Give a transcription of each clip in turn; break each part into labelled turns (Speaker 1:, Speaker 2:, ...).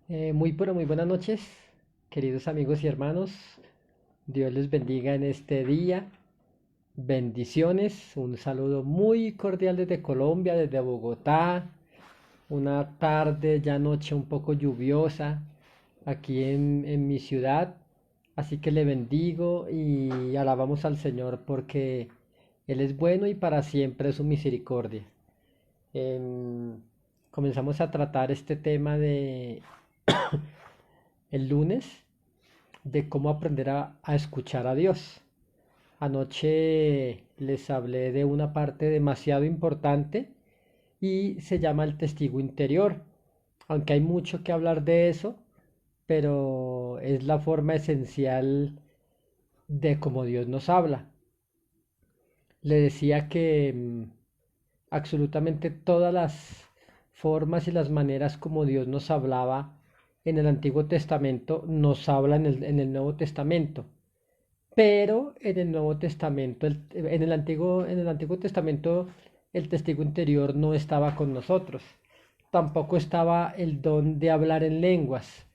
Speaker 1: Muy buenas noches, queridos amigos y hermanos. Dios les bendiga en este día. Bendiciones. Un saludo muy cordial desde Colombia, desde Bogotá. Una tarde, ya noche un poco lluviosa aquí en mi ciudad. Así que le bendigo y alabamos al Señor porque Él es bueno y para siempre es su misericordia. Em, Comenzamos a tratar este tema de el lunes de cómo aprender a escuchar a Dios. Anoche les hablé de una parte demasiado importante y se llama el testigo interior. Aunque hay mucho que hablar de eso, pero es la forma esencial de cómo Dios nos habla. Le decía que absolutamente todas las formas y las maneras como Dios nos hablaba en el Antiguo Testamento nos habla en el Nuevo Testamento. Pero en el Nuevo Testamento, en el Antiguo Testamento, el testigo interior no estaba con nosotros. Tampoco estaba el don de hablar en lenguas.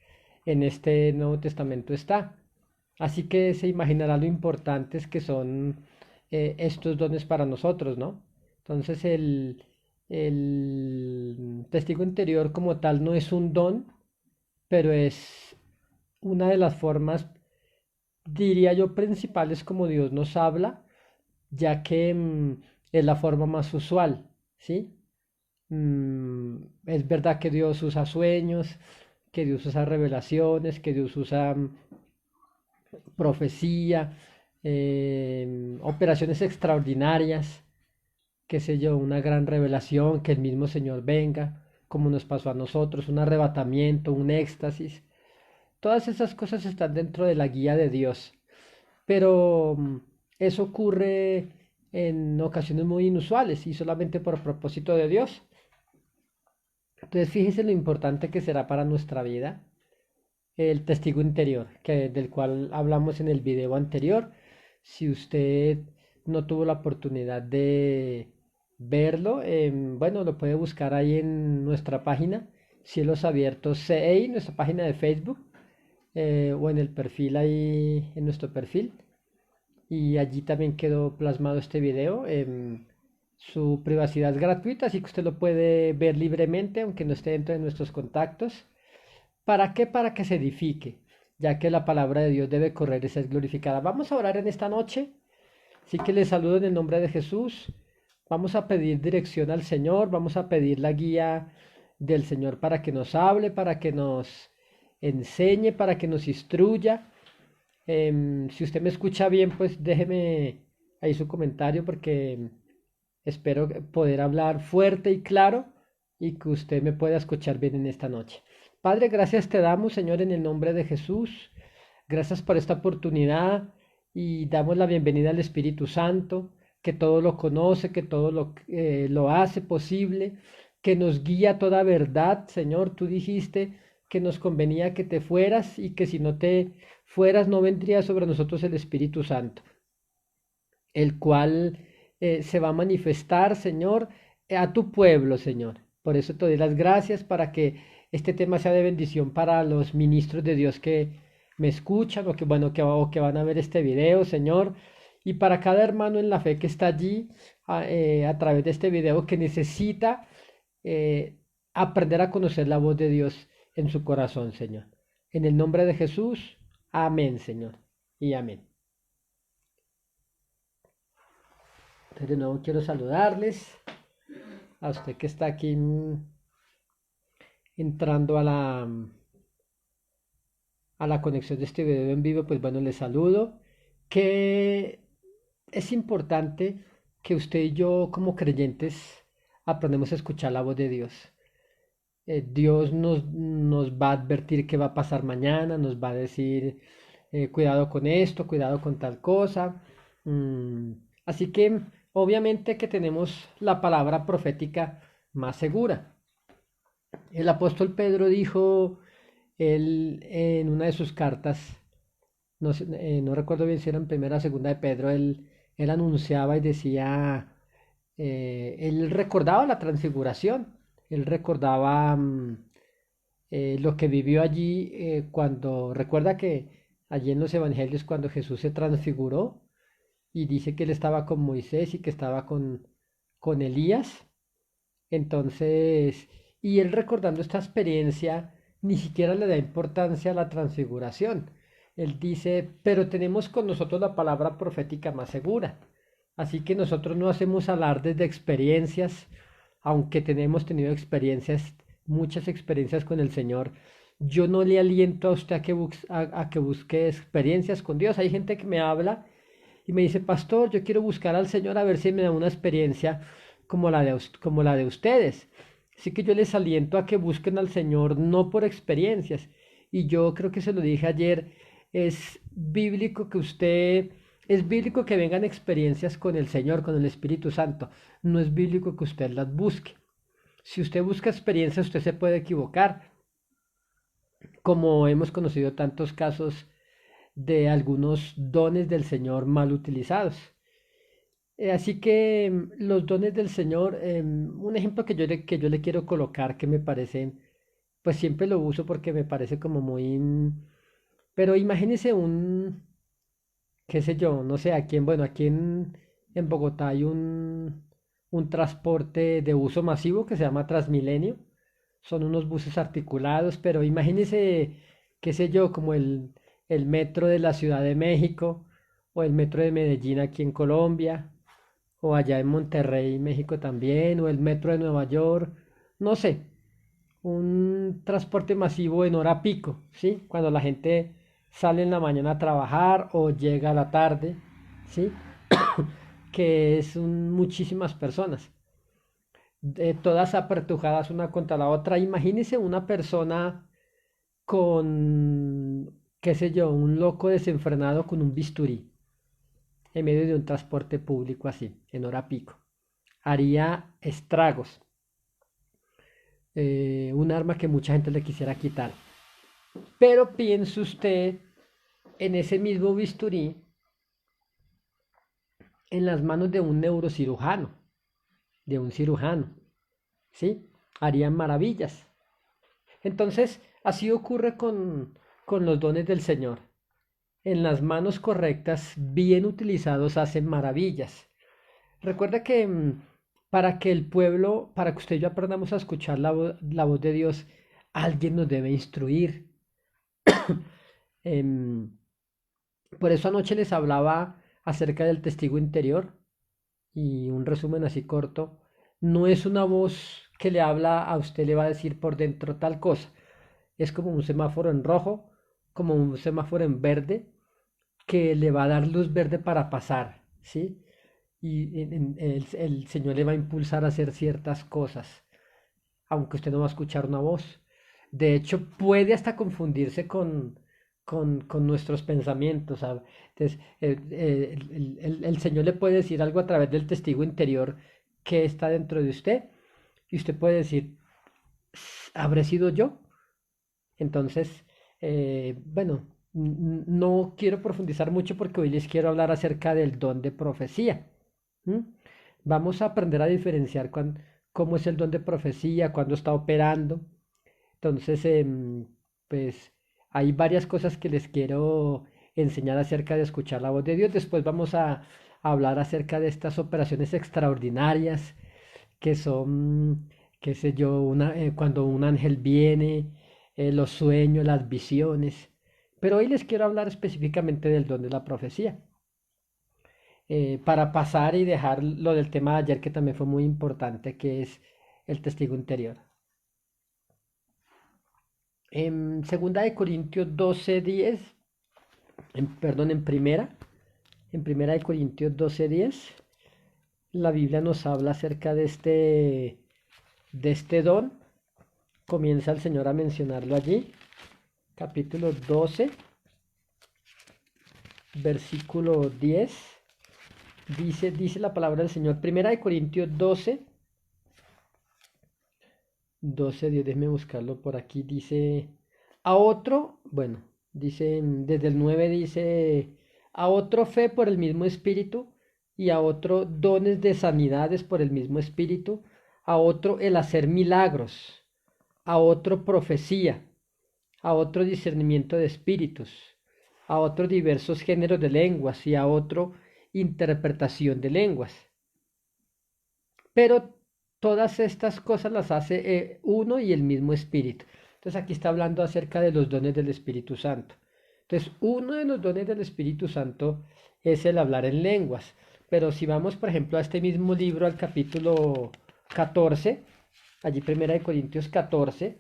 Speaker 1: En este Nuevo Testamento está. Así que se imaginará lo importantes que son estos dones para nosotros, ¿no? Entonces el testigo interior como tal no es un don, pero es una de las formas, diría yo, principales como Dios nos habla, ya que es la forma más usual, ¿sí? Es verdad que Dios usa sueños, que Dios usa revelaciones, que Dios usa profecía, operaciones extraordinarias, qué sé yo, una gran revelación, que el mismo Señor venga, como nos pasó a nosotros, un arrebatamiento, un éxtasis. Todas esas cosas están dentro de la guía de Dios. Pero eso ocurre en ocasiones muy inusuales y solamente por propósito de Dios. Entonces fíjese lo importante que será para nuestra vida el testigo interior, del cual hablamos en el video anterior. Si usted no tuvo la oportunidad de verlo, bueno, lo puede buscar ahí en nuestra página, Cielos Abiertos CEI, nuestra página de Facebook, o en el perfil ahí, en nuestro perfil. Y allí también quedó plasmado este video. Su privacidad es gratuita, así que usted lo puede ver libremente, aunque no esté dentro de nuestros contactos. ¿Para qué? Para que se edifique, ya que la palabra de Dios debe correr y ser glorificada. Vamos a orar en esta noche. Así que les saludo en el nombre de Jesús. Vamos a pedir dirección al Señor, vamos a pedir la guía del Señor para que nos hable, para que nos enseñe, para que nos instruya. Si usted me escucha bien, pues déjeme ahí su comentario porque espero poder hablar fuerte y claro y que usted me pueda escuchar bien en esta noche. Padre, gracias te damos, Señor, en el nombre de Jesús. Gracias por esta oportunidad y damos la bienvenida al Espíritu Santo, que todo lo conoce, que todo lo hace posible, que nos guía a toda verdad. Señor, tú dijiste que nos convenía que te fueras y que si no te fueras no vendría sobre nosotros el Espíritu Santo, el cual se va a manifestar, Señor, a tu pueblo, Señor. Por eso te doy las gracias para que este tema sea de bendición para los ministros de Dios que me escuchan o que, bueno, o que van a ver este video, Señor. Y para cada hermano en la fe que está allí a través de este video que necesita eh, aprender a conocer la voz de Dios en su corazón, Señor. En el nombre de Jesús, amén, Señor. Y amén. Entonces, de nuevo quiero saludarles a usted que está aquí entrando a la conexión de este video en vivo, pues bueno, les saludo. Que es importante que usted y yo como creyentes aprendamos a escuchar la voz de Dios. Dios nos va a advertir qué va a pasar mañana, nos va a decir cuidado con esto, cuidado con tal cosa. Mm, Así que obviamente que tenemos la palabra profética más segura. El apóstol Pedro dijo él, en una de sus cartas, no recuerdo bien si era en primera o segunda de Pedro, él anunciaba y decía, él recordaba la transfiguración, él recordaba lo que vivió allí cuando, recuerda que allí en los evangelios cuando Jesús se transfiguró y dice que él estaba con Moisés y que estaba con Elías. Entonces, y él recordando esta experiencia, ni siquiera le da importancia a la transfiguración. Él dice, pero tenemos con nosotros la palabra profética más segura. Así que nosotros no hacemos alardes de experiencias, aunque tenemos tenido experiencias, muchas experiencias con el Señor. Yo no le aliento a usted a que busque experiencias con Dios. Hay gente que me habla y me dice, pastor, yo quiero buscar al Señor a ver si me da una experiencia como la de ustedes. Así que yo les aliento a que busquen al Señor no por experiencias. Y yo creo que se lo dije ayer, es bíblico que es bíblico que vengan experiencias con el Señor, con el Espíritu Santo. No es bíblico que usted las busque. Si usted busca experiencias, usted se puede equivocar, como hemos conocido tantos casos de algunos dones del Señor mal utilizados. Así que los dones del Señor, un ejemplo que yo le quiero colocar que me parece, pues siempre lo uso porque me parece como muy... pero imagínese qué sé yo, no sé, en Bogotá hay un transporte de uso masivo que se llama Transmilenio. Son unos buses articulados, pero imagínese, qué sé yo, como el metro de la Ciudad de México o el metro de Medellín aquí en Colombia o allá en Monterrey, México también, o el metro de Nueva York, no sé, un transporte masivo en hora pico, ¿sí? Cuando la gente sale en la mañana a trabajar o llega a la tarde, ¿sí? Que es muchísimas personas, todas apertujadas una contra la otra. Imagínese una persona con, qué sé yo, un loco desenfrenado con un bisturí en medio de un transporte público así, en hora pico. Haría estragos, un arma que mucha gente le quisiera quitar. Pero piense usted en ese mismo bisturí en las manos de un neurocirujano, de un cirujano, ¿sí? Harían maravillas. Entonces, así ocurre con los dones del Señor. En las manos correctas, bien utilizados, hacen maravillas. Recuerda que para que usted y yo aprendamos a escuchar la voz de Dios, alguien nos debe instruir. Em, por eso anoche les hablaba acerca del testigo interior y un resumen así corto. No es una voz que le habla a usted, le va a decir por dentro tal cosa. Es como un semáforo en rojo, como un semáforo en verde, que le va a dar luz verde para pasar, ¿sí? Y el Señor le va a impulsar a hacer ciertas cosas, aunque usted no va a escuchar una voz. De hecho, puede hasta confundirse con nuestros pensamientos, ¿sabe? Entonces, el Señor le puede decir algo a través del testigo interior que está dentro de usted, y usted puede decir, ¿habré sido yo? Entonces, bueno, no quiero profundizar mucho porque hoy les quiero hablar acerca del don de profecía. ¿M? Vamos a aprender a diferenciar cómo es el don de profecía, cuándo está operando. Entonces, pues hay varias cosas que les quiero enseñar acerca de escuchar la voz de Dios. Después vamos a hablar acerca de estas operaciones extraordinarias que son, qué sé yo, cuando un ángel viene, los sueños, las visiones. Pero hoy les quiero hablar específicamente del don de la profecía, para pasar y dejar lo del tema de ayer que también fue muy importante, que es el testigo interior. En segunda de Corintios 12:10, perdón, en primera de Corintios 12:10, la Biblia nos habla acerca de este don. Comienza el Señor a mencionarlo allí, capítulo 12, versículo 10. Dice la palabra del Señor, primera de Corintios 12:10, déjeme buscarlo por aquí, dice, a otro, bueno, dice, desde el 9 dice, a otro fe por el mismo espíritu, y a otro dones de sanidades por el mismo espíritu, a otro el hacer milagros, a otro profecía, a otro discernimiento de espíritus, a otros diversos géneros de lenguas y a otro interpretación de lenguas. Pero todas estas cosas las hace uno y el mismo espíritu. Entonces aquí está hablando acerca de los dones del Espíritu Santo. Entonces, uno de los dones del Espíritu Santo es el hablar en lenguas. Pero si vamos, por ejemplo, a este mismo libro, al capítulo 14, allí Primera de Corintios 14,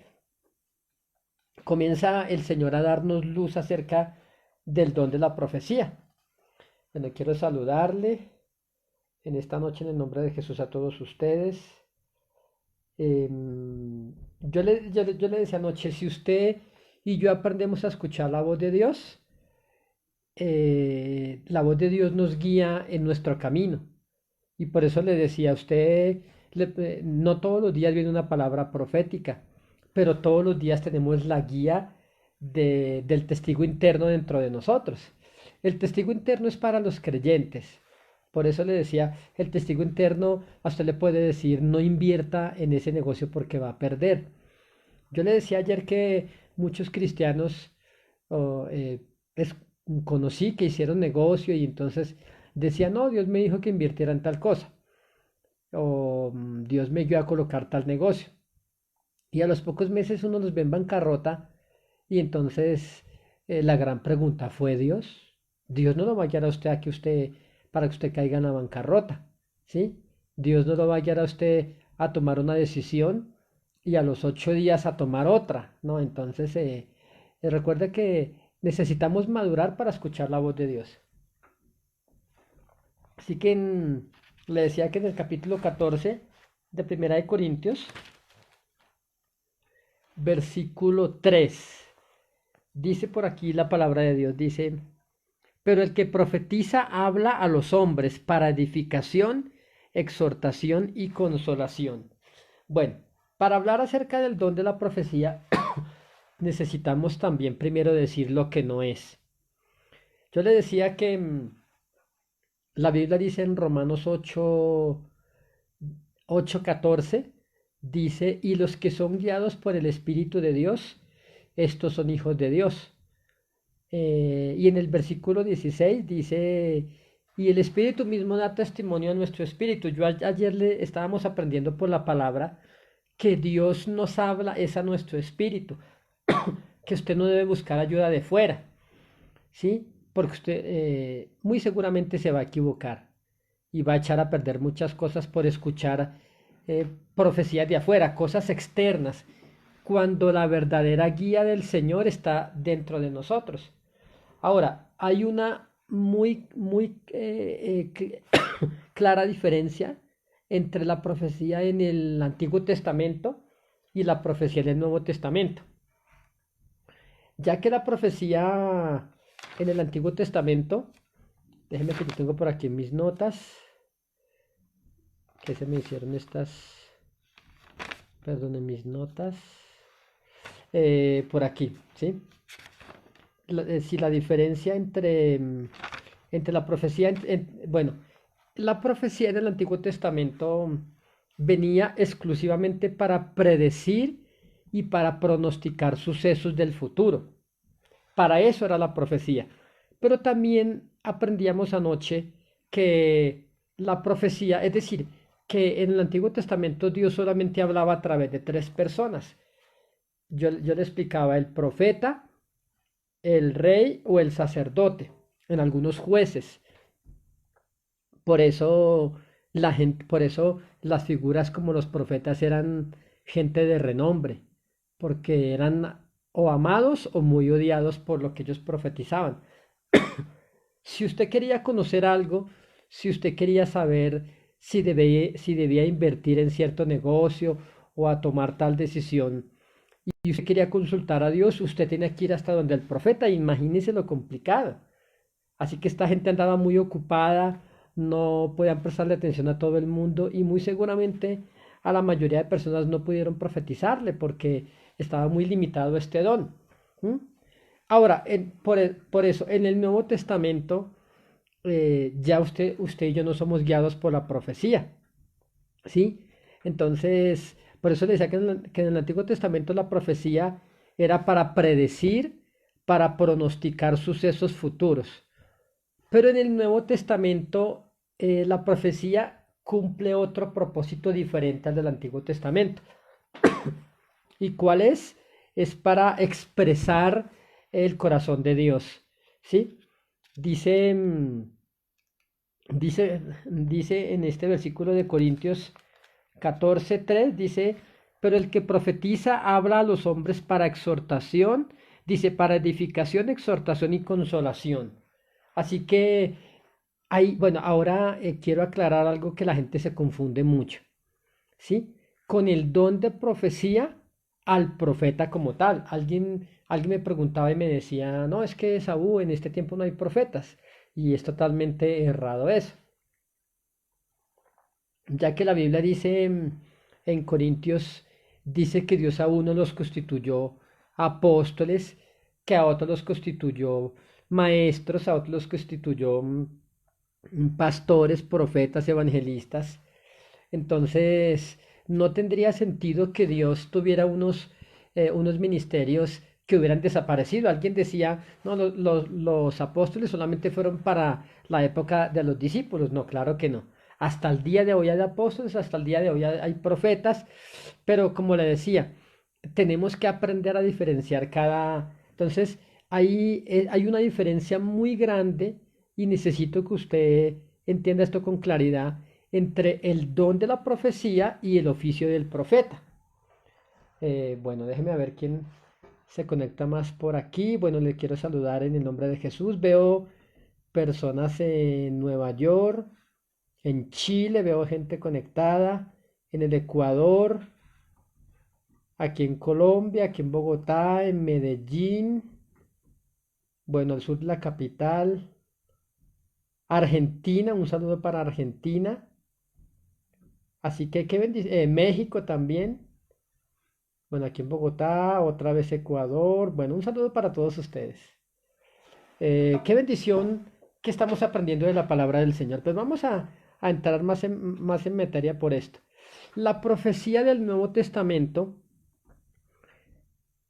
Speaker 1: comienza el Señor a darnos luz acerca del don de la profecía. Bueno, quiero saludarle en esta noche en el nombre de Jesús a todos ustedes. Yo le decía anoche, si usted y yo aprendemos a escuchar la voz de Dios, la voz de Dios nos guía en nuestro camino. Y por eso le decía a usted, no todos los días viene una palabra profética, pero todos los días tenemos la guía del testigo interno dentro de nosotros. El testigo interno es para los creyentes. Por eso le decía, el testigo interno a usted le puede decir, no invierta en ese negocio porque va a perder. Yo le decía ayer que muchos cristianos oh, es- conocí que hicieron negocio y entonces decían, no, Dios me dijo que invirtiera en tal cosa. O Dios me guió a colocar tal negocio. Y a los pocos meses uno los ve en bancarrota y entonces la gran pregunta, ¿fue Dios? Dios no lo va a guiar a usted a que usted, para que usted caiga en la bancarrota, ¿sí? Dios no lo va a guiar a usted a tomar una decisión y a los 8 días a tomar otra, ¿no? Entonces, recuerde que necesitamos madurar para escuchar la voz de Dios. Así que le decía que en el capítulo 14 de Primera de Corintios, versículo 3, dice por aquí la palabra de Dios, dice, pero el que profetiza habla a los hombres para edificación, exhortación y consolación. Bueno, para hablar acerca del don de la profecía, necesitamos también primero decir lo que no es. Yo le decía que la Biblia dice en Romanos 8:14, dice, y los que son guiados por el Espíritu de Dios, estos son hijos de Dios. Y en el versículo 16 dice, y el Espíritu mismo da testimonio a nuestro espíritu. Yo ayer le estábamos aprendiendo por la palabra que Dios nos habla, es a nuestro espíritu, que usted no debe buscar ayuda de fuera, ¿sí? Porque usted muy seguramente se va a equivocar y va a echar a perder muchas cosas por escuchar profecías de afuera, cosas externas, cuando la verdadera guía del Señor está dentro de nosotros. Ahora, hay una muy clara diferencia entre la profecía en el Antiguo Testamento y la profecía del Nuevo Testamento. Ya que la profecía en el Antiguo Testamento, déjenme que yo tengo por aquí mis notas, que se me hicieron estas, perdón, mis notas, por aquí, ¿sí? Si la diferencia entre la profecía, bueno, la profecía en el Antiguo Testamento venía exclusivamente para predecir y para pronosticar sucesos del futuro. Para eso era la profecía. Pero también aprendíamos anoche que la profecía, es decir, que en el Antiguo Testamento Dios solamente hablaba a través de tres personas. Yo le explicaba el profeta, el rey o el sacerdote, en algunos jueces. Por eso por eso las figuras como los profetas eran gente de renombre, porque eran o amados o muy odiados por lo que ellos profetizaban. Si usted quería conocer algo, si usted quería saber si debía invertir en cierto negocio o a tomar tal decisión, y usted quería consultar a Dios, usted tenía que ir hasta donde el profeta, imagínese lo complicado. Así que esta gente andaba muy ocupada, no podían prestarle atención a todo el mundo y muy seguramente a la mayoría de personas no pudieron profetizarle porque estaba muy limitado este don. ¿Mm? Ahora, por eso, en el Nuevo Testamento ya usted y yo no somos guiados por la profecía, ¿sí? Entonces, Por eso le decía que en el Antiguo Testamento la profecía era para predecir, para pronosticar sucesos futuros. Pero en el Nuevo Testamento la profecía cumple otro propósito diferente al del Antiguo Testamento. ¿Y cuál es? Es para expresar el corazón de Dios. ¿Sí? Dice, dice en este versículo de Corintios 14:3, dice, pero el que profetiza habla a los hombres para exhortación, dice, para edificación, exhortación y consolación. Así que hay, bueno, ahora quiero aclarar algo que la gente se confunde mucho, ¿sí? Con el don de profecía al profeta como tal. Alguien me preguntaba y me decía, no, es que Saúl, en este tiempo no hay profetas. Y es totalmente errado eso, ya que la Biblia dice en Corintios, dice que Dios a uno los constituyó apóstoles, que a otros los constituyó maestros, a otros los constituyó pastores, profetas, evangelistas. Entonces, no tendría sentido que Dios tuviera unos ministerios que hubieran desaparecido. Alguien decía, no, los apóstoles solamente fueron para la época de los discípulos. No, claro que no. Hasta el día de hoy hay apóstoles, hasta el día de hoy hay profetas, pero como le decía, tenemos que aprender a diferenciar cada... Entonces, hay una diferencia muy grande y necesito que usted entienda esto con claridad entre el don de la profecía y el oficio del profeta. Bueno, déjeme a ver quién se conecta más por aquí. Bueno, le quiero saludar en el nombre de Jesús. Veo personas en Nueva York, en Chile, veo gente conectada, en el Ecuador, aquí en Colombia, aquí en Bogotá, en Medellín, bueno, al sur de la capital, Argentina, un saludo para Argentina. Así que qué bendición. México también. Bueno, aquí en Bogotá, otra vez Ecuador. Bueno, un saludo para todos ustedes. Qué bendición que estamos aprendiendo de la palabra del Señor. Pues vamos a entrar más en materia por esto. La profecía del Nuevo Testamento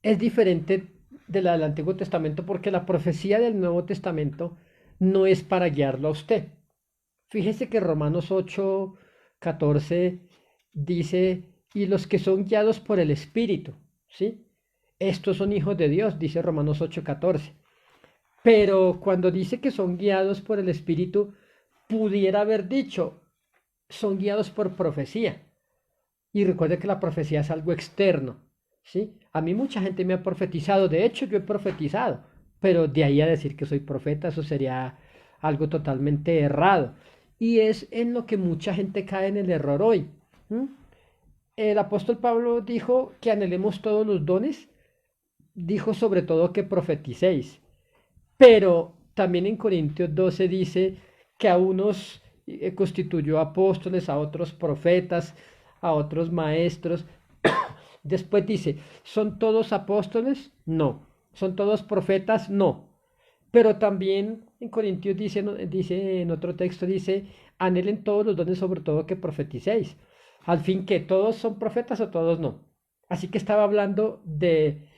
Speaker 1: es diferente de la del Antiguo Testamento porque la profecía del Nuevo Testamento no es para guiarlo a usted. Fíjese que Romanos 8:14 dice, y los que son guiados por el Espíritu, ¿sí? Estos son hijos de Dios, dice Romanos 8:14. Pero cuando dice que son guiados por el Espíritu, pudiera haber dicho, son guiados por profecía. Y recuerde que la profecía es algo externo, ¿sí? A mí mucha gente me ha profetizado, de hecho yo he profetizado, pero de ahí a decir que soy profeta, eso sería algo totalmente errado. Y es en lo que mucha gente cae en el error hoy. ¿Mm? El apóstol Pablo dijo que anhelemos todos los dones, dijo sobre todo que profeticéis, pero también en Corintios 12 dice que a unos constituyó apóstoles, a otros profetas, a otros maestros. Después dice, ¿son todos apóstoles? No. ¿Son todos profetas? No. Pero también en Corintios dice, dice en otro texto, dice, anhelen todos los dones, sobre todo que profeticéis. Al fin que todos son profetas o todos no. Así que estaba hablando de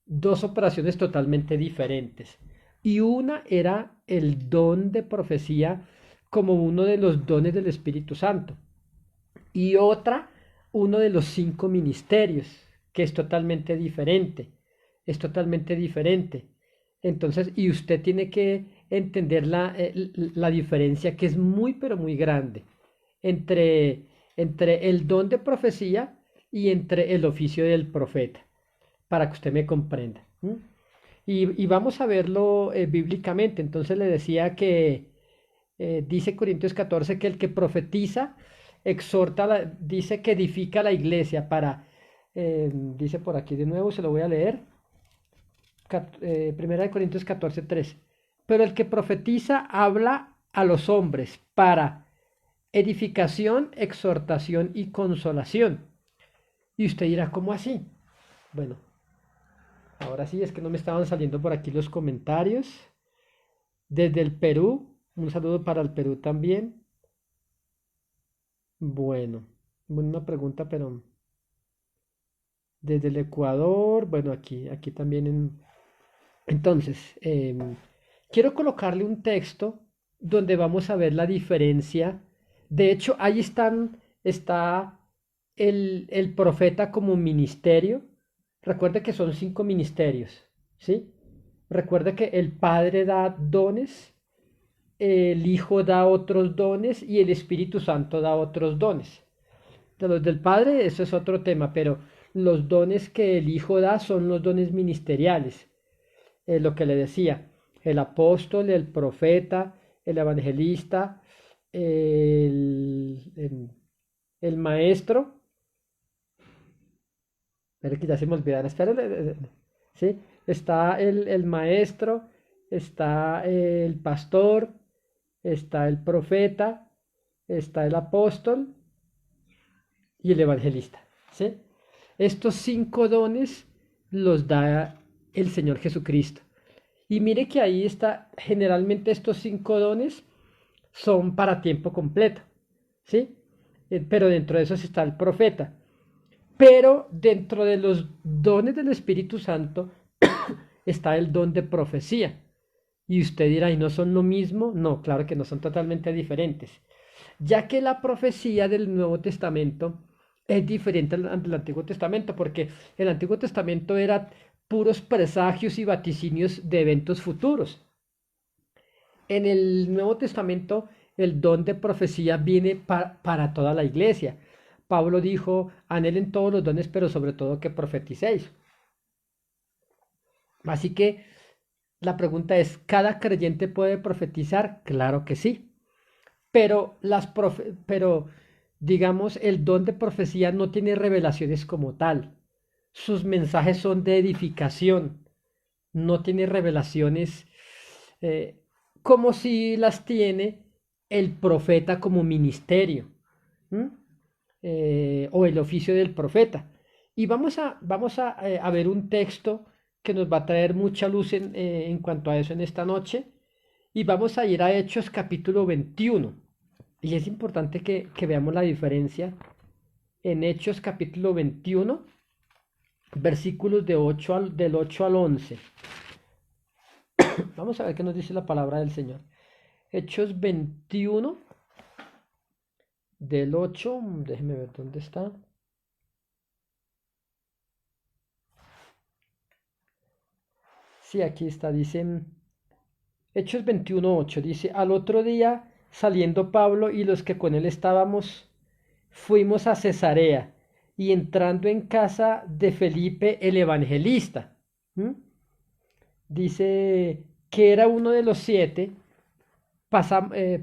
Speaker 1: dos operaciones totalmente diferentes. Y una era el don de profecía como uno de los dones del Espíritu Santo. Y otra, uno de los 5 ministerios, que es totalmente diferente. Es totalmente diferente. Entonces, y usted tiene que entender la diferencia que es muy, pero muy grande entre el don de profecía y entre el oficio del profeta, para que usted me comprenda. ¿Mm? Y vamos a verlo bíblicamente. Entonces le decía que dice Corintios 14 que el que profetiza exhorta, dice que edifica la iglesia para, dice por aquí de nuevo, se lo voy a leer, Primera de Corintios 14:3. Pero el que profetiza habla a los hombres para edificación, exhortación y consolación. Y usted dirá, ¿cómo así? Bueno, ahora sí, es que no me estaban saliendo por aquí los comentarios. Desde el Perú, un saludo para el Perú también. Bueno, una pregunta, pero... desde el Ecuador, bueno, aquí también Entonces, quiero colocarle un texto donde vamos a ver la diferencia. De hecho, está el profeta como un ministerio. Recuerde que son 5 ministerios, ¿sí? Recuerde que el Padre da dones, el Hijo da otros dones y el Espíritu Santo da otros dones. De los del Padre, eso es otro tema, pero los dones que el Hijo da son los dones ministeriales. Lo que le decía, el apóstol, el profeta, el evangelista, el, el- el maestro. Pero que ya se me olvidaron, espérate, ¿sí? Está el maestro, está el pastor, está el profeta, está el apóstol y el evangelista, ¿sí? Estos 5 dones los da el Señor Jesucristo. Y mire que ahí está, generalmente estos 5 dones son para tiempo completo, ¿sí? Pero dentro de esos está el profeta. Pero dentro de los dones del Espíritu Santo está el don de profecía. Y usted dirá, ¿y no son lo mismo? No, claro que no, son totalmente diferentes. Ya que la profecía del Nuevo Testamento es diferente al Antiguo Testamento, porque el Antiguo Testamento era puros presagios y vaticinios de eventos futuros. En el Nuevo Testamento el don de profecía viene para toda la iglesia. Pablo dijo, anhelen todos los dones, pero sobre todo que profeticéis. Así que la pregunta es, ¿cada creyente puede profetizar? Claro que sí. Pero digamos, el don de profecía no tiene revelaciones como tal. Sus mensajes son de edificación, no tiene revelaciones eh, como si las tiene el profeta como ministerio, ¿m? O el oficio del profeta. Y vamos a ver un texto que nos va a traer mucha luz en cuanto a eso en esta noche. Y vamos a ir a Hechos capítulo 21. Y es importante que veamos la diferencia en Hechos capítulo 21, versículos del 8 al 11. Vamos a ver qué nos dice la palabra del Señor. Hechos 21, del 8, déjeme ver dónde está. Sí, aquí está, dice Hechos 21, 8, dice, al otro día, saliendo Pablo y los que con él estábamos, fuimos a Cesarea y entrando en casa de Felipe el evangelista, ¿m? Dice que era uno de los 7,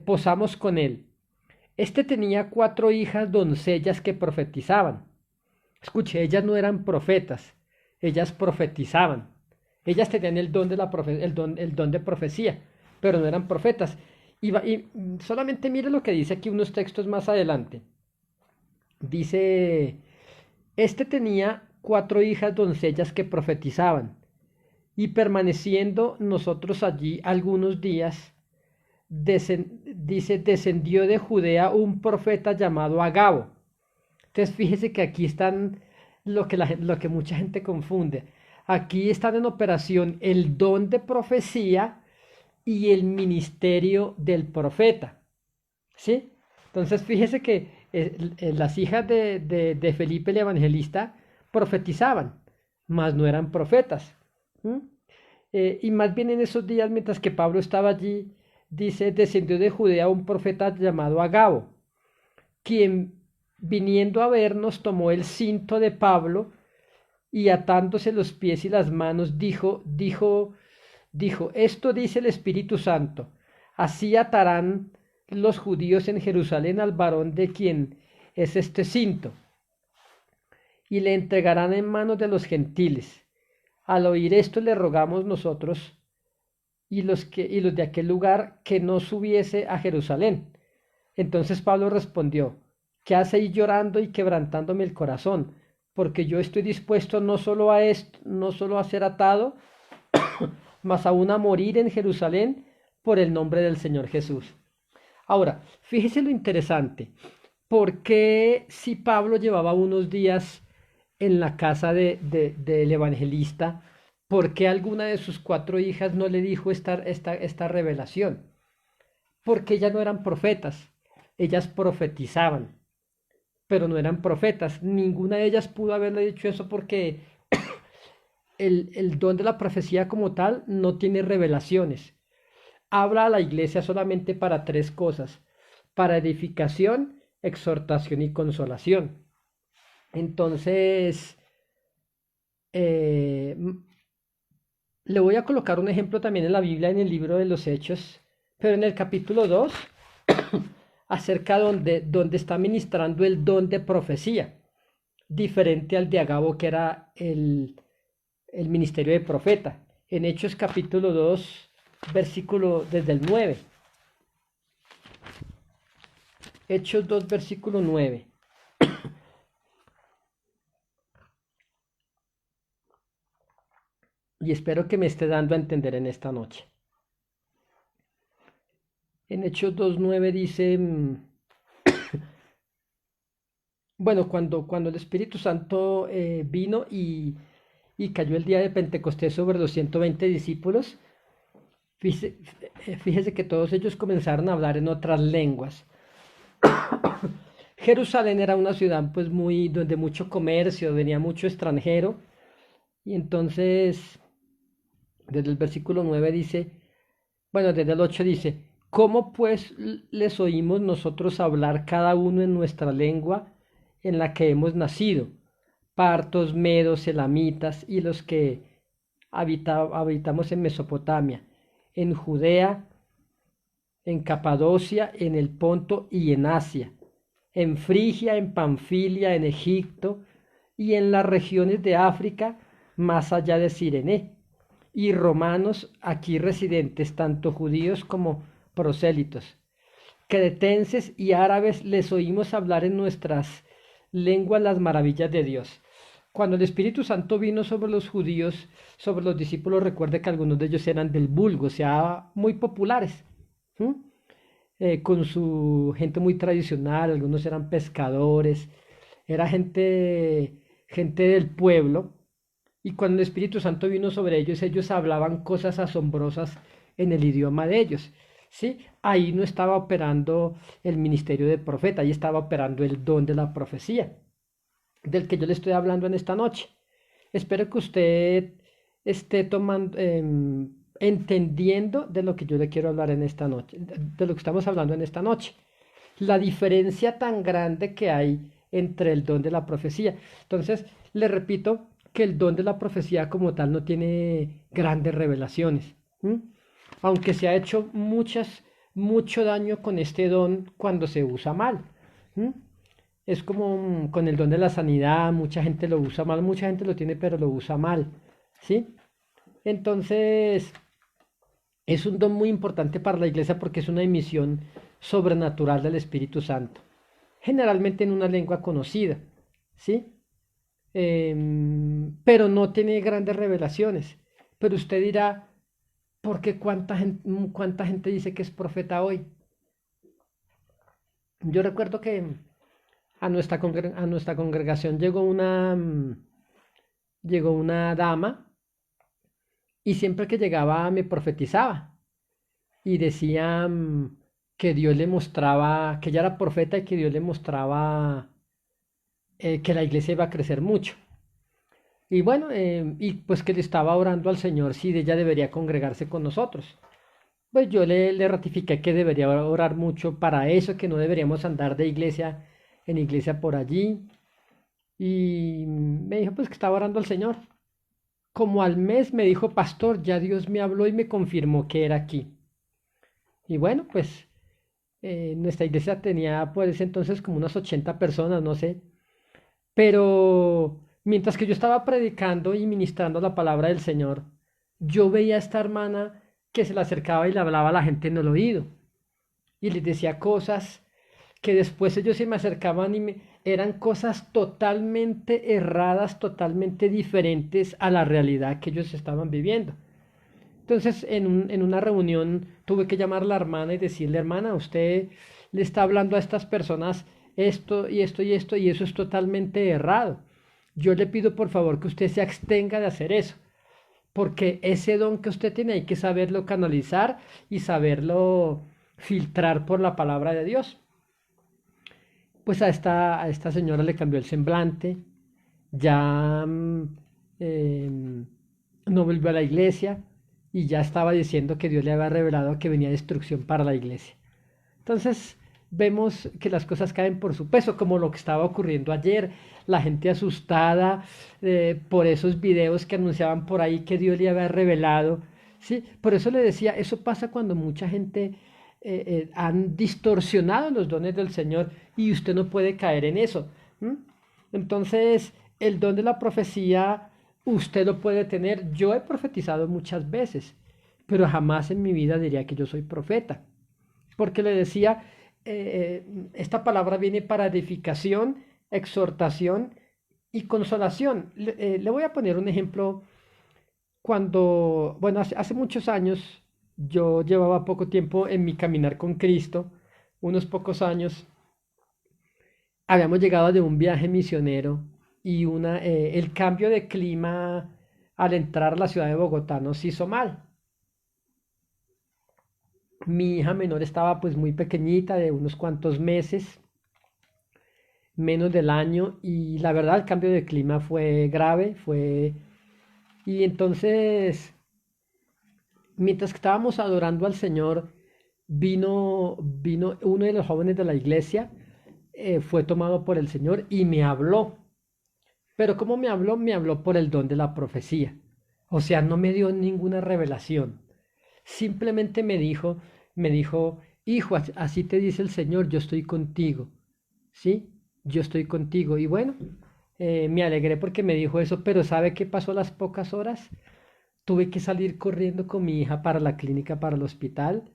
Speaker 1: posamos con él. Este tenía 4 hijas doncellas que profetizaban. Escuche, ellas no eran profetas, ellas profetizaban. Ellas tenían el don el don de profecía, pero no eran profetas. Y solamente mire lo que dice aquí unos textos más adelante. Dice, este tenía 4 hijas doncellas que profetizaban, y permaneciendo nosotros allí algunos días, dice, descendió de Judea un profeta llamado Agabo. Entonces fíjese que aquí están lo que mucha gente confunde. Aquí están en operación el don de profecía y el ministerio del profeta. ¿Sí? Entonces fíjese que las hijas de Felipe el Evangelista profetizaban, mas no eran profetas. ¿Mm? Y más bien en esos días, mientras que Pablo estaba allí, dice, descendió de Judea un profeta llamado Agabo, quien viniendo a vernos tomó el cinto de Pablo y atándose los pies y las manos dijo, esto dice el Espíritu Santo, así atarán los judíos en Jerusalén al varón de quien es este cinto, y le entregarán en manos de los gentiles. Al oír esto le rogamos nosotros y los de aquel lugar que no subiese a Jerusalén. Entonces Pablo respondió, ¿qué hacéis llorando y quebrantándome el corazón? Porque yo estoy dispuesto no solo a esto, no solo a ser atado, mas aún a morir en Jerusalén por el nombre del Señor Jesús. Ahora, fíjese lo interesante. ¿Por qué si Pablo llevaba unos días en la casa del evangelista, ¿por qué alguna de sus cuatro hijas no le dijo esta revelación? Porque ellas no eran profetas, ellas profetizaban, pero no eran profetas. Ninguna de ellas pudo haberle dicho eso porque el don de la profecía como tal no tiene revelaciones. Habla a la iglesia solamente para tres cosas: para edificación, exhortación y consolación. Entonces, eh, le voy a colocar un ejemplo también en la Biblia, en el libro de los Hechos, pero en el capítulo 2 acerca donde está ministrando el don de profecía, diferente al de Agabo, que era el ministerio de profeta. En Hechos capítulo 2 versículo desde el 9. Hechos 2 versículo 9. Y espero que me esté dando a entender en esta noche. En Hechos 2:9 dice, bueno, cuando el Espíritu Santo vino y cayó el día de Pentecostés sobre los 120 discípulos, fíjese, fíjese que todos ellos comenzaron a hablar en otras lenguas. Jerusalén era una ciudad pues muy donde mucho comercio, venía mucho extranjero, y entonces desde el versículo 9 dice, bueno, desde el 8 dice, ¿cómo pues les oímos nosotros hablar cada uno en nuestra lengua en la que hemos nacido? Partos, medos, elamitas y los que habitamos en Mesopotamia, en Judea, en Capadocia, en el Ponto y en Asia, en Frigia, en Panfilia, en Egipto y en las regiones de África más allá de Cirene, y romanos aquí residentes, tanto judíos como prosélitos, cretenses y árabes, les oímos hablar en nuestras lenguas las maravillas de Dios. Cuando el Espíritu Santo vino sobre los judíos, sobre los discípulos, recuerde que algunos de ellos eran del vulgo, o sea, muy populares, con su gente muy tradicional, algunos eran pescadores, era gente del pueblo, y cuando el Espíritu Santo vino sobre ellos, ellos hablaban cosas asombrosas en el idioma de ellos. ¿Sí? Ahí no estaba operando el ministerio de profeta, ahí estaba operando el don de la profecía, del que yo le estoy hablando en esta noche. Espero que usted esté tomando, entendiendo de lo que yo le quiero hablar en esta noche, de lo que estamos hablando en esta noche. La diferencia tan grande que hay entre el don de la profecía. Entonces, le repito que el don de la profecía como tal no tiene grandes revelaciones. ¿M? Aunque se ha hecho mucho daño con este don cuando se usa mal. ¿M? Es como con el don de la sanidad, mucha gente lo usa mal, mucha gente lo tiene pero lo usa mal. ¿Sí? Entonces, es un don muy importante para la iglesia porque es una emisión sobrenatural del Espíritu Santo, generalmente en una lengua conocida, ¿sí? Pero no tiene grandes revelaciones. Pero usted dirá, ¿por qué cuánta gente dice que es profeta hoy? Yo recuerdo que a nuestra congregación llegó una dama y siempre que llegaba me profetizaba y decía que Dios le mostraba, que ella era profeta y que Dios le mostraba que la iglesia iba a crecer mucho. Y bueno, y pues que le estaba orando al Señor si ella debería congregarse con nosotros. Pues yo le ratifiqué que debería orar mucho para eso, que no deberíamos andar de iglesia en iglesia por allí. Y me dijo pues que estaba orando al Señor. Como al mes me dijo, pastor, ya Dios me habló y me confirmó que era aquí. Y bueno, pues nuestra iglesia tenía por ese entonces como unas 80 personas, no sé. Pero mientras que yo estaba predicando y ministrando la palabra del Señor, yo veía a esta hermana que se le acercaba y le hablaba a la gente en el oído. Y les decía cosas que después ellos se me acercaban eran cosas totalmente erradas, totalmente diferentes a la realidad que ellos estaban viviendo. Entonces, en una reunión tuve que llamar a la hermana y decirle, hermana, usted le está hablando a estas personas esto y esto y esto, y eso es totalmente errado. yo le pido por favor que usted se abstenga de hacer eso, porque ese don que usted tiene hay que saberlo canalizar y saberlo filtrar por la palabra de Dios. Pues a esta señora le cambió el semblante, ya no volvió a la iglesia y ya estaba diciendo que Dios le había revelado que venía destrucción para la iglesia. Entonces vemos que las cosas caen por su peso, como lo que estaba ocurriendo ayer, la gente asustada por esos videos que anunciaban por ahí que Dios le había revelado. ¿Sí? Por eso le decía, eso pasa cuando mucha gente han distorsionado los dones del Señor y usted no puede caer en eso. ¿Mm? Entonces, el don de la profecía usted lo puede tener. Yo he profetizado muchas veces, pero jamás en mi vida diría que yo soy profeta, porque le decía, esta palabra viene para edificación, exhortación y consolación. Le voy a poner un ejemplo. Cuando, bueno, hace muchos años, yo llevaba poco tiempo en mi caminar con Cristo, unos pocos años, habíamos llegado de un viaje misionero y el cambio de clima al entrar a la ciudad de Bogotá nos hizo mal. Mi hija menor estaba pues muy pequeñita, de unos cuantos meses, menos del año, y la verdad el cambio de clima fue grave, y entonces, mientras que estábamos adorando al Señor, vino uno de los jóvenes de la iglesia, fue tomado por el Señor y me habló. Pero ¿cómo me habló? Me habló por el don de la profecía. O sea, no me dio ninguna revelación. Simplemente me dijo, hijo, así te dice el Señor, yo estoy contigo. ¿Sí? Yo estoy contigo. Y bueno, me alegré porque me dijo eso, pero ¿sabe qué pasó a las pocas horas? Tuve que salir corriendo con mi hija para la clínica, para el hospital,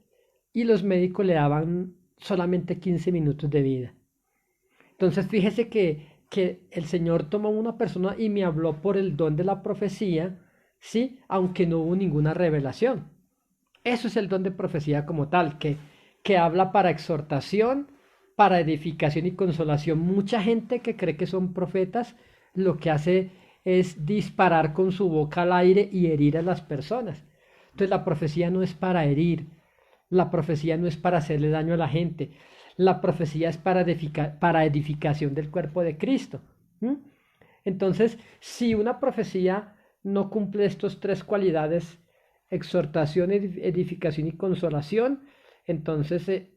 Speaker 1: y los médicos le daban solamente 15 minutos de vida. Entonces fíjese que el Señor tomó a una persona y me habló por el don de la profecía, ¿sí? Aunque no hubo ninguna revelación. Eso es el don de profecía como tal, que habla para exhortación, para edificación y consolación. Mucha gente que cree que son profetas, lo que hace es disparar con su boca al aire y herir a las personas. Entonces la profecía no es para herir, la profecía no es para hacerle daño a la gente, la profecía es para edificación del cuerpo de Cristo. ¿Mm? Entonces, si una profecía no cumple estas tres cualidades, exhortación, edificación y consolación, entonces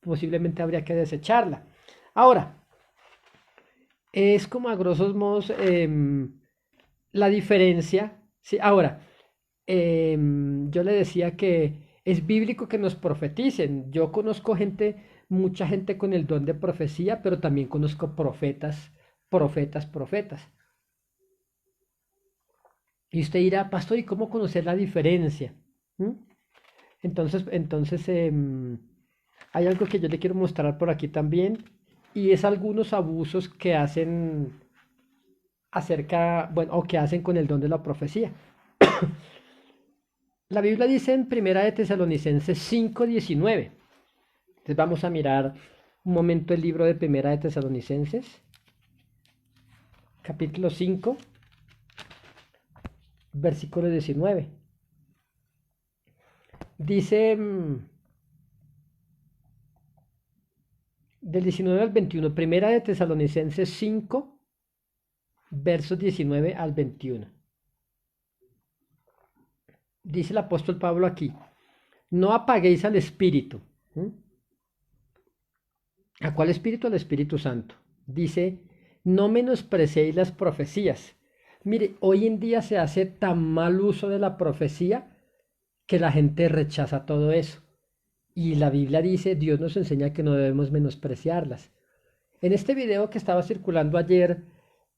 Speaker 1: posiblemente habría que desecharla. Ahora, es como a grosos modos la diferencia. ¿Sí? Ahora, yo le decía que es bíblico que nos profeticen. Yo conozco mucha gente con el don de profecía, pero también conozco profetas, profetas, profetas. Y usted dirá, pastor, ¿y cómo conocer la diferencia? ¿Mm? Entonces, hay algo que yo le quiero mostrar por aquí también, y es algunos abusos que hacen bueno, o que hacen con el don de la profecía. La Biblia dice en Primera de Tesalonicenses 5:19. Entonces vamos a mirar un momento el libro de Primera de Tesalonicenses, capítulo 5, versículo 19. Dice del 19 al 21, Primera de Tesalonicenses 5, versos 19 al 21. Dice el apóstol Pablo aquí, no apaguéis al Espíritu. ¿Mm? ¿A cuál Espíritu? Al Espíritu Santo. Dice, no menosprecéis las profecías. Mire, hoy en día se hace tan mal uso de la profecía que la gente rechaza todo eso. Y la Biblia dice, Dios nos enseña que no debemos menospreciarlas. En este video que estaba circulando ayer,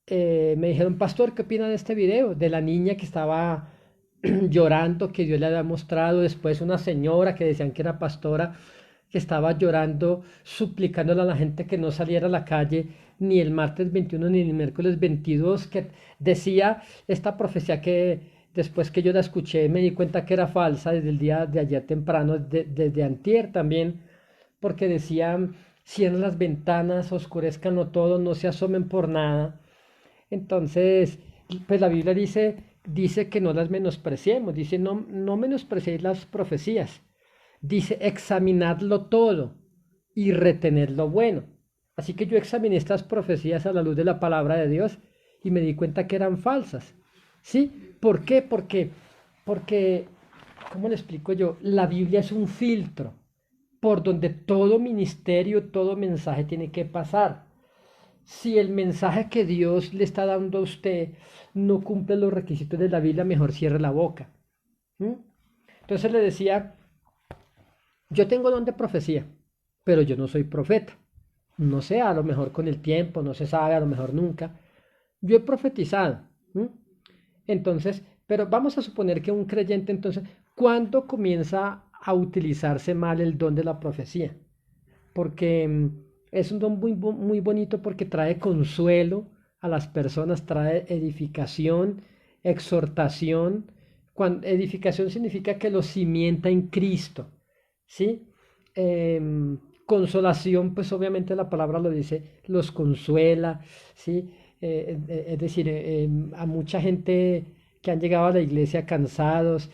Speaker 1: me dijeron, pastor, ¿qué opina de este video? De la niña que estaba llorando, que Dios le había mostrado, después una señora que decían que era pastora, que estaba llorando, suplicándole a la gente que no saliera a la calle ni el martes 21 ni el miércoles 22, que decía esta profecía que después que yo la escuché me di cuenta que era falsa desde el día de ayer temprano, desde antier también, porque decía, cierren las ventanas, oscurezcanlo todo, no se asomen por nada. Entonces, pues la Biblia dice que no las menospreciemos, dice no menospreciéis las profecías, dice examinadlo todo y retened lo bueno. Así que yo examiné estas profecías a la luz de la palabra de Dios y me di cuenta que eran falsas. ¿Sí? ¿Por qué? Porque, ¿cómo le explico yo? La Biblia es un filtro por donde todo ministerio, todo mensaje tiene que pasar. Si el mensaje que Dios le está dando a usted no cumple los requisitos de la Biblia, mejor cierre la boca. ¿Mm? Entonces le decía, yo tengo don de profecía, pero yo no soy profeta. No sé, a lo mejor con el tiempo, no se sabe, a lo mejor nunca. Yo he profetizado. ¿Mm? Entonces, pero vamos a suponer que un creyente, entonces, ¿cuándo comienza a utilizarse mal el don de la profecía? Porque es un don muy bonito porque trae consuelo a las personas, trae edificación, exhortación. Cuando, edificación significa que los cimienta en Cristo, ¿sí? Consolación, pues obviamente la palabra lo dice, los consuela, ¿sí? Es decir, a mucha gente que han llegado a la iglesia cansados,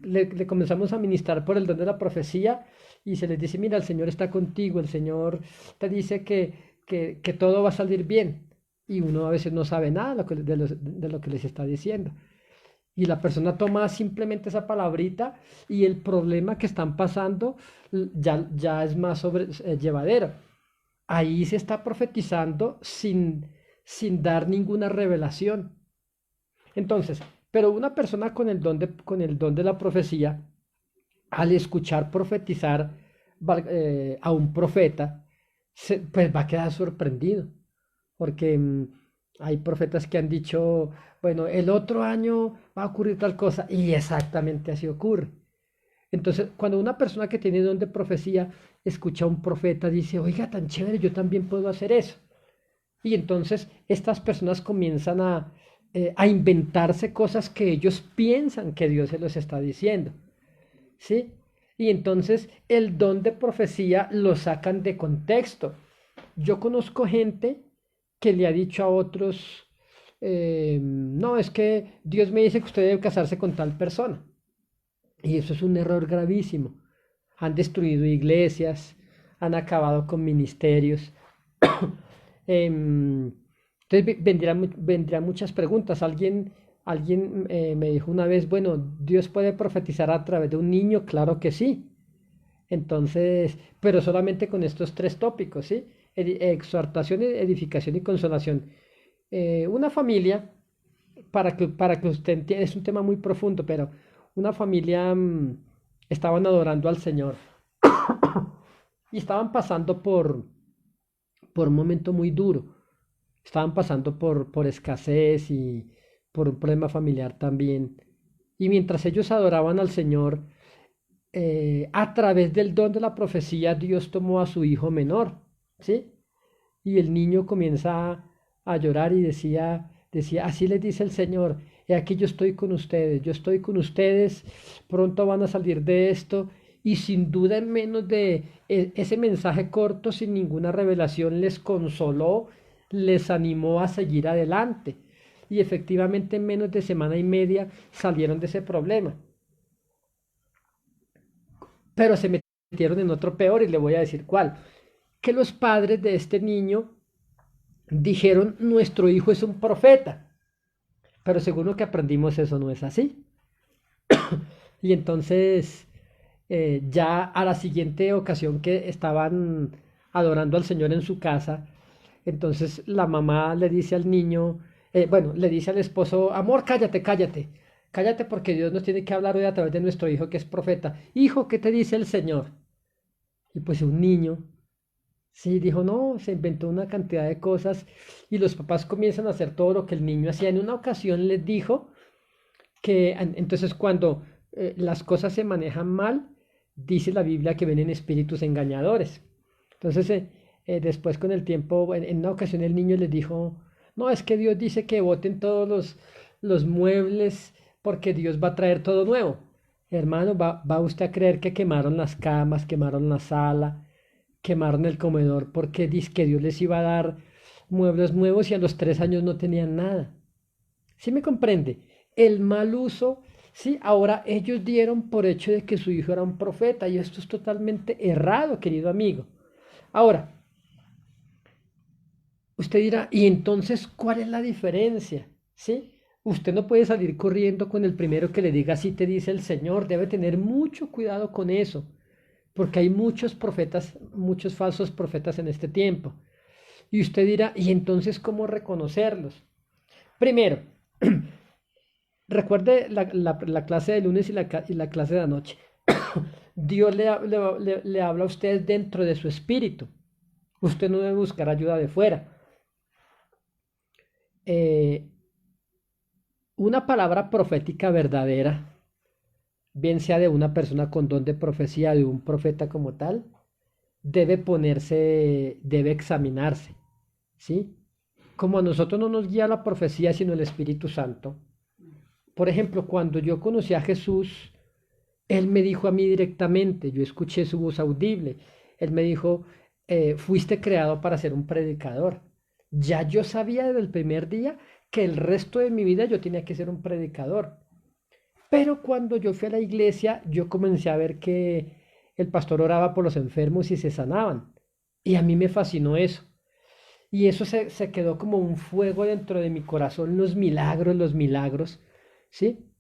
Speaker 1: le comenzamos a ministrar por el don de la profecía y se les dice, mira, el Señor está contigo, el Señor te dice que todo va a salir bien. Y uno a veces no sabe nada de lo que les está diciendo. Y la persona toma simplemente esa palabrita y el problema que están pasando ya es más llevadero. Ahí se está profetizando sin dar ninguna revelación. Entonces, pero una persona con el don de la profecía, al escuchar profetizar a un profeta, pues va a quedar sorprendido, porque hay profetas que han dicho, bueno, el otro año va a ocurrir tal cosa, y exactamente así ocurre. Entonces, cuando una persona que tiene don de profecía escucha a un profeta, dice, oiga, tan chévere, yo también puedo hacer eso. Y entonces estas personas comienzan a inventarse cosas que ellos piensan que Dios se los está diciendo. ¿Sí? Y entonces el don de profecía lo sacan de contexto. Yo conozco gente que le ha dicho a otros, no, es que Dios me dice que usted debe casarse con tal persona. Y eso es un error gravísimo. Han destruido iglesias, han acabado con ministerios. Entonces vendrían muchas preguntas. Alguien me dijo una vez, bueno, ¿Dios puede profetizar a través de un niño? Claro que sí. Entonces, pero solamente con estos tres tópicos, ¿sí? Exhortación, edificación y consolación. Una familia, para que usted entienda, es un tema muy profundo, pero una familia estaban adorando al Señor y estaban pasando por un momento muy duro. Estaban pasando por escasez y por un problema familiar también. Y mientras ellos adoraban al Señor, a través del don de la profecía, Dios tomó a su hijo menor, ¿sí? Y el niño comienza a llorar y decía, así les dice el Señor, he aquí yo estoy con ustedes, pronto van a salir de esto. Y sin duda en menos de ese mensaje corto, sin ninguna revelación, les consoló, les animó a seguir adelante. Y efectivamente en menos de semana y media salieron de ese problema. Pero se metieron en otro peor y le voy a decir cuál. Que los padres de este niño dijeron, nuestro hijo es un profeta. Pero según lo que aprendimos eso no es así. Y entonces ya a la siguiente ocasión que estaban adorando al Señor en su casa, entonces la mamá le dice al niño, bueno, le dice al esposo, amor, cállate, cállate, cállate porque Dios nos tiene que hablar hoy a través de nuestro hijo que es profeta. Hijo, ¿qué te dice el Señor? Y pues un niño, sí, dijo, no, se inventó una cantidad de cosas y los papás comienzan a hacer todo lo que el niño hacía. En una ocasión les dijo que entonces cuando las cosas se manejan mal, dice la Biblia que vienen espíritus engañadores. Entonces, después con el tiempo, en una ocasión el niño les dijo, no, es que Dios dice que boten todos los muebles porque Dios va a traer todo nuevo. Hermano, va usted a creer que quemaron las camas, quemaron la sala, quemaron el comedor porque dice que Dios les iba a dar muebles nuevos y a los 3 años no tenían nada. ¿Sí me comprende? El mal uso, sí, ahora ellos dieron por hecho de que su hijo era un profeta y esto es totalmente errado, querido amigo. Ahora, usted dirá, ¿y entonces cuál es la diferencia? ¿Sí? Usted no puede salir corriendo con el primero que le diga así te dice el Señor, debe tener mucho cuidado con eso, porque hay muchos profetas, muchos falsos profetas en este tiempo. Y usted dirá, ¿y entonces cómo reconocerlos? Primero, recuerde la clase de lunes y la clase de anoche. Dios le habla a usted dentro de su espíritu. Usted no debe buscar ayuda de fuera. Eh, una palabra profética verdadera, bien sea de una persona con don de profecía, de un profeta como tal, debe examinarse, ¿sí? Como a nosotros no nos guía la profecía, sino el Espíritu Santo. Por ejemplo, cuando yo conocí a Jesús, Él me dijo a mí directamente, yo escuché su voz audible, Él me dijo, fuiste creado para ser un predicador. Ya yo sabía desde el primer día que el resto de mi vida yo tenía que ser un predicador. Pero cuando yo fui a la iglesia, yo comencé a ver que el pastor oraba por los enfermos y se sanaban. Y a mí me fascinó eso. Y eso se quedó como un fuego dentro de mi corazón, los milagros, ¿sí?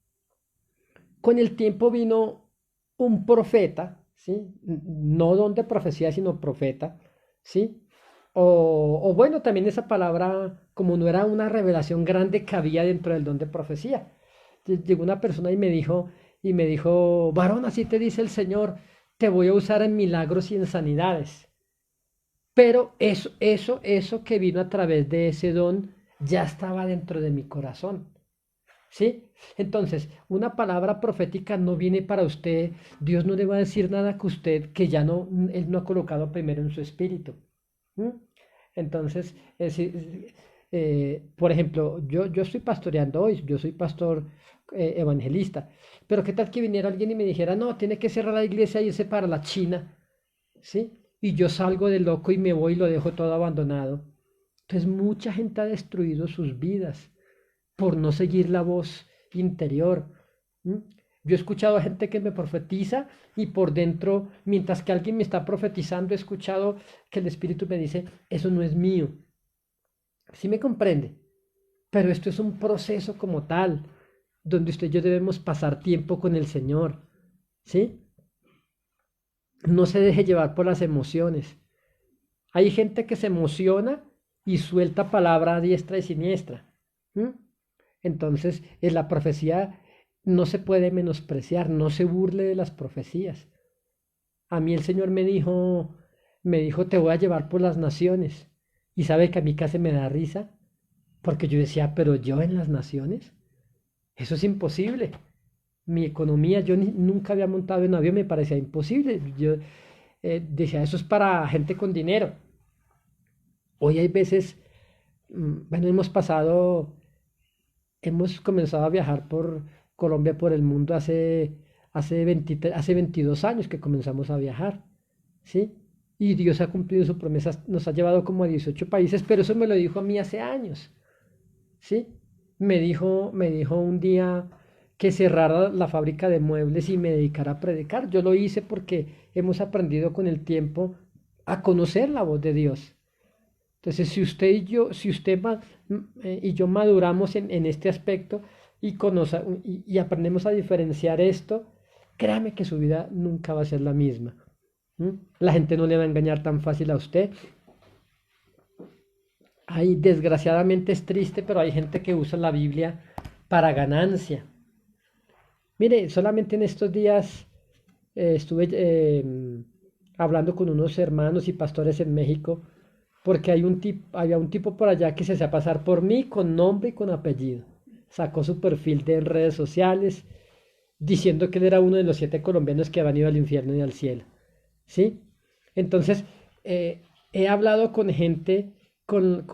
Speaker 1: Con el tiempo vino un profeta, ¿sí? No don de profecía, sino profeta, ¿sí? O bueno, también esa palabra, como no era una revelación grande, cabía dentro del don de profecía. Llegó una persona y me dijo, varón, así te dice el Señor, te voy a usar en milagros y en sanidades. Pero eso que vino a través de ese don ya estaba dentro de mi corazón. ¿Sí? Entonces, una palabra profética no viene para usted, Dios no le va a decir nada que usted, que ya no, Él no ha colocado primero en su espíritu. ¿Mm? Entonces, por ejemplo, yo estoy pastoreando hoy, yo soy pastor evangelista, pero ¿qué tal que viniera alguien y me dijera, no, tiene que cerrar la iglesia y irse para la China? ¿Sí? Y yo salgo de loco y me voy y lo dejo todo abandonado. Entonces, mucha gente ha destruido sus vidas por no seguir la voz interior. ¿Mm? Yo he escuchado a gente que me profetiza y por dentro, mientras que alguien me está profetizando, he escuchado que el Espíritu me dice, eso no es mío. ¿Sí me comprende? Pero esto es un proceso como tal, donde usted y yo debemos pasar tiempo con el Señor. ¿Sí? No se deje llevar por las emociones. Hay gente que se emociona y suelta palabra a diestra y siniestra. ¿Mm? Entonces, en la profecía no se puede menospreciar, no se burle de las profecías. A mí el Señor me dijo, te voy a llevar por las naciones. Y sabe que a mí casi me da risa, porque yo decía, pero yo en las naciones, eso es imposible. Mi economía, yo nunca había montado en avión, me parecía imposible. Yo decía, eso es para gente con dinero. Hoy hay veces, bueno, hemos comenzado a viajar por Colombia, por el mundo hace 22 años que comenzamos a viajar, ¿sí? Y Dios ha cumplido su promesa, nos ha llevado como a 18 países, pero eso me lo dijo a mí hace años, ¿sí? Me dijo un día que cerrara la fábrica de muebles y me dedicara a predicar. Yo lo hice porque hemos aprendido con el tiempo a conocer la voz de Dios. Entonces, si usted y yo maduramos en este aspecto y aprendemos a diferenciar esto, créame que su vida nunca va a ser la misma. ¿Mm? La gente no le va a engañar tan fácil a usted. Desgraciadamente es triste, pero hay gente que usa la Biblia para ganancia. Mire, solamente en estos días estuve hablando con unos hermanos y pastores en México porque había un tipo por allá que se hacía pasar por mí con nombre y con apellido. Sacó su perfil de redes sociales diciendo que él era uno de los 7 colombianos que habían ido al infierno y al cielo. ¿Sí? Entonces, he hablado con gente con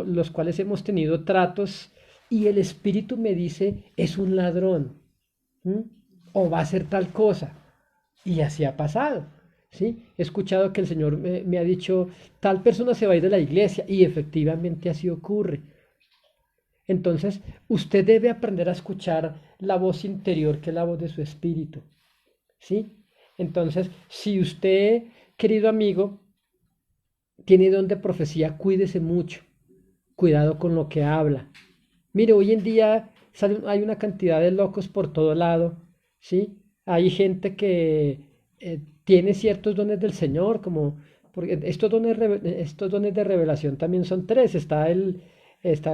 Speaker 1: los cuales hemos tenido tratos y el espíritu me dice, es un ladrón. ¿Mm? O va a hacer tal cosa. Y así ha pasado. ¿sí? He escuchado que el Señor me ha dicho, tal persona se va a ir de la iglesia y efectivamente así ocurre. Entonces, usted debe aprender a escuchar la voz interior, que es la voz de su espíritu, ¿sí? Entonces, si usted, querido amigo, tiene don de profecía, cuídese mucho, cuidado con lo que habla. Mire, hoy en día hay una cantidad de locos por todo lado, ¿sí? Hay gente que tiene ciertos dones del Señor, como, porque estos dones de revelación también son tres. Está el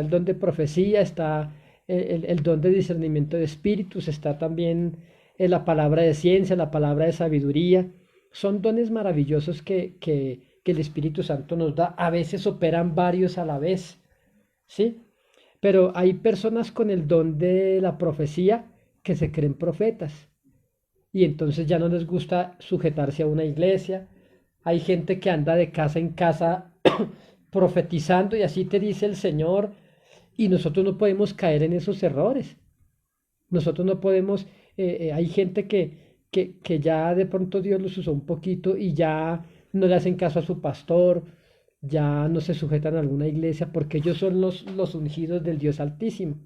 Speaker 1: don de profecía, está el don de discernimiento de espíritus, está también la palabra de ciencia, la palabra de sabiduría. Son dones maravillosos que el Espíritu Santo nos da. A veces operan varios a la vez, ¿sí? Pero hay personas con el don de la profecía que se creen profetas y entonces ya no les gusta sujetarse a una iglesia. Hay gente que anda de casa en casa profetizando y así te dice el Señor, y nosotros no podemos caer en esos errores. Nosotros no podemos, hay gente que ya de pronto Dios los usó un poquito y ya no le hacen caso a su pastor, ya no se sujetan a alguna iglesia porque ellos son los ungidos del Dios Altísimo.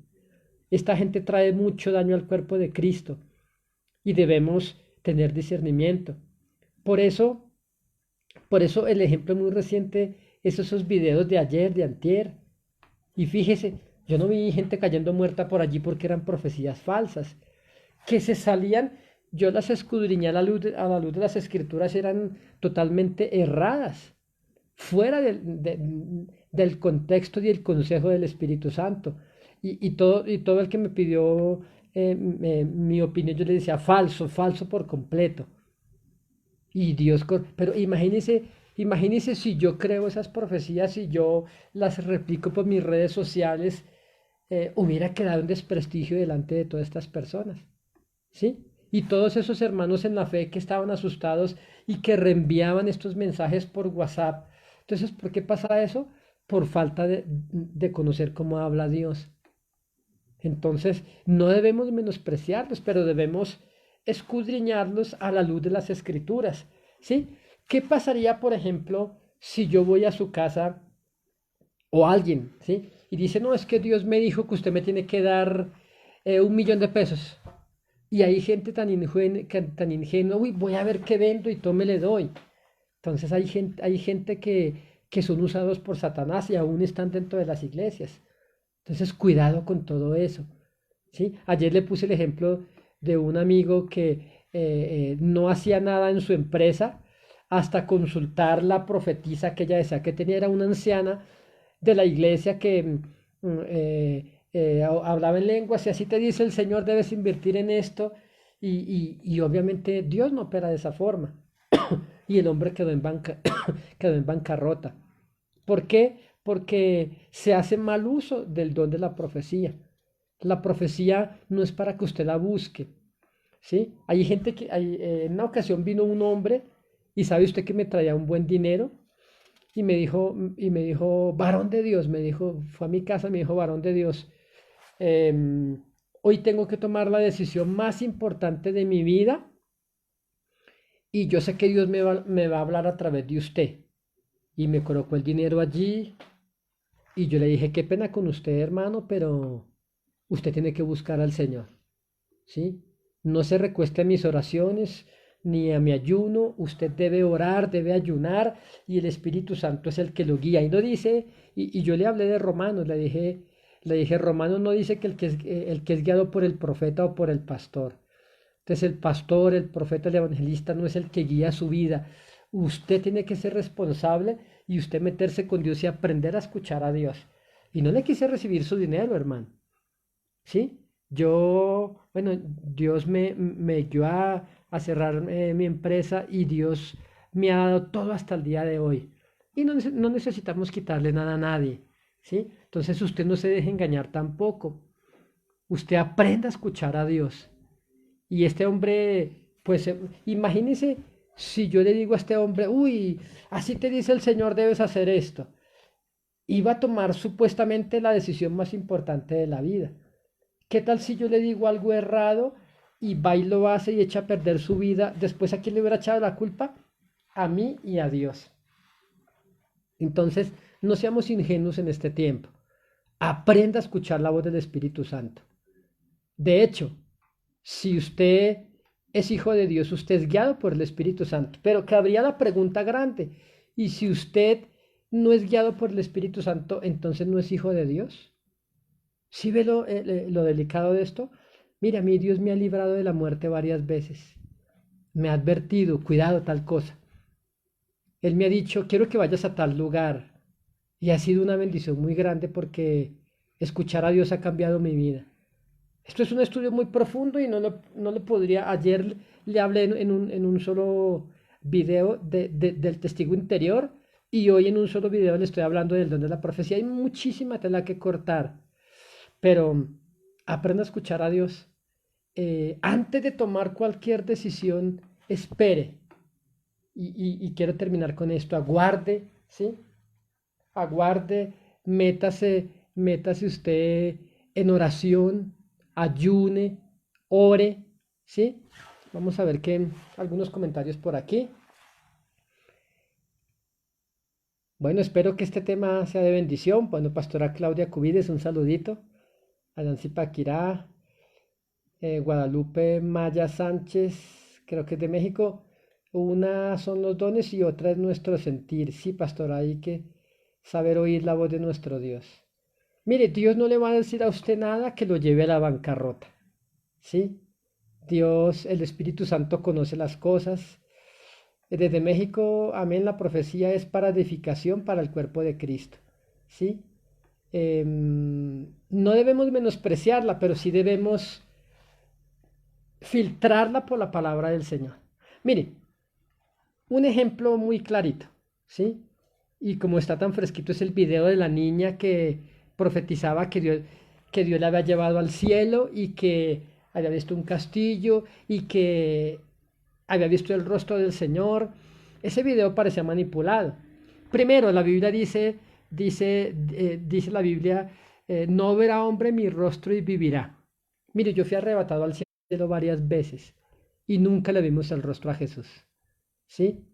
Speaker 1: Esta gente trae mucho daño al cuerpo de Cristo y debemos tener discernimiento. Por eso, por eso el ejemplo muy reciente es esos videos de ayer, de antier. Y fíjese, yo no vi gente cayendo muerta por allí porque eran profecías falsas, que se salían, yo las escudriñé a la luz de las escrituras, eran totalmente erradas, fuera del contexto y el consejo del Espíritu Santo. Y todo el que me pidió mi opinión, yo le decía falso, falso por completo. Y Dios, pero imagínese si yo creo esas profecías y yo las replico por mis redes sociales, hubiera quedado en desprestigio delante de todas estas personas, ¿sí? Y todos esos hermanos en la fe que estaban asustados y que reenviaban estos mensajes por WhatsApp. Entonces, ¿por qué pasa eso? Por falta de conocer cómo habla Dios. Entonces, no debemos menospreciarlos, pero debemos escudriñarlos a la luz de las escrituras, ¿sí? ¿Qué pasaría, por ejemplo, si yo voy a su casa o alguien, ¿sí? Y dice, no, es que Dios me dijo que usted me tiene que dar 1 millón de pesos. Y hay gente tan ingenua, uy, voy a ver qué vendo y todo me le doy. Entonces hay gente que son usados por Satanás y aún están dentro de las iglesias. Entonces, cuidado con todo eso, ¿sí? Ayer le puse el ejemplo de un amigo que no hacía nada en su empresa hasta consultar la profetisa que ella decía que tenía, era una anciana de la iglesia que hablaba en lenguas y así te dice el Señor, debes invertir en esto y obviamente Dios no opera de esa forma y el hombre quedó en bancarrota. ¿Por qué? Porque se hace mal uso del don de la profecía. La profecía no es para que usted la busque, ¿sí? Hay gente en una ocasión vino un hombre y sabe usted que me traía un buen dinero varón de Dios, me dijo, fue a mi casa, me dijo, varón de Dios, hoy tengo que tomar la decisión más importante de mi vida y yo sé que Dios me va a hablar a través de usted. Y me colocó el dinero allí y yo le dije, qué pena con usted, hermano, pero usted tiene que buscar al Señor, ¿sí? No se recueste a mis oraciones ni a mi ayuno, usted debe orar, debe ayunar y el Espíritu Santo es el que lo guía. Y no dice, y yo le hablé de Romanos, le dije, Romanos no dice que el que es guiado por el profeta o por el pastor. Entonces el pastor, el profeta, el evangelista no es el que guía su vida. Usted tiene que ser responsable y usted meterse con Dios y aprender a escuchar a Dios. Y no le quise recibir su dinero, hermano. ¿Sí? Bueno, Dios me guió a cerrar mi empresa y Dios me ha dado todo hasta el día de hoy. Y no necesitamos quitarle nada a nadie, ¿sí? Entonces usted no se deje engañar tampoco. Usted aprenda a escuchar a Dios. Y este hombre, pues imagínese si yo le digo a este hombre, uy, así te dice el Señor, debes hacer esto. Iba a tomar supuestamente la decisión más importante de la vida. ¿Qué tal si yo le digo algo errado y va y lo hace y echa a perder su vida? Después, ¿a quién le hubiera echado la culpa? a mí y a Dios. Entonces, no seamos ingenuos en este tiempo. Aprenda a escuchar la voz del Espíritu Santo. De hecho, si usted es hijo de Dios, usted es guiado por el Espíritu Santo. Pero cabría la pregunta grande, ¿y si usted no es guiado por el Espíritu Santo, entonces no es hijo de Dios? ¿Sí ve lo delicado de esto? Mira, a mí Dios me ha librado de la muerte varias veces. Me ha advertido, cuidado tal cosa. Él me ha dicho, quiero que vayas a tal lugar. Y ha sido una bendición muy grande porque escuchar a Dios ha cambiado mi vida. Esto es un estudio muy profundo y no lo podría. Ayer le hablé en un solo video del testigo interior y hoy en un solo video le estoy hablando del don de la profecía. Hay muchísima tela que cortar, pero aprenda a escuchar a Dios. Antes de tomar cualquier decisión, espere. Y quiero terminar con esto. Aguarde, ¿sí? Aguarde, métase usted en oración, ayune, ore, ¿sí? Vamos a ver qué algunos comentarios por aquí. Bueno, espero que este tema sea de bendición. Bueno, Pastora Claudia Cubides, un saludito. A Nancy Paquirá, Guadalupe Maya Sánchez, creo que es de México. Una son los dones y otra es nuestro sentir. Sí, pastora, hay que saber oír la voz de nuestro Dios. Mire, Dios no le va a decir a usted nada que lo lleve a la bancarrota. ¿Sí? Dios, el Espíritu Santo conoce las cosas. Desde México, amén, la profecía es para edificación para el cuerpo de Cristo. ¿Sí? No debemos menospreciarla, pero sí debemos filtrarla por la palabra del Señor. Mire, un ejemplo muy clarito, ¿sí? Y como está tan fresquito es el video de la niña que profetizaba que Dios la había llevado al cielo y que había visto un castillo y que había visto el rostro del Señor. Ese video parecía manipulado. Primero, la Biblia dice la Biblia, no verá hombre mi rostro y vivirá. Mire, yo fui arrebatado al cielo varias veces y nunca le vimos el rostro a Jesús. ¿Sí?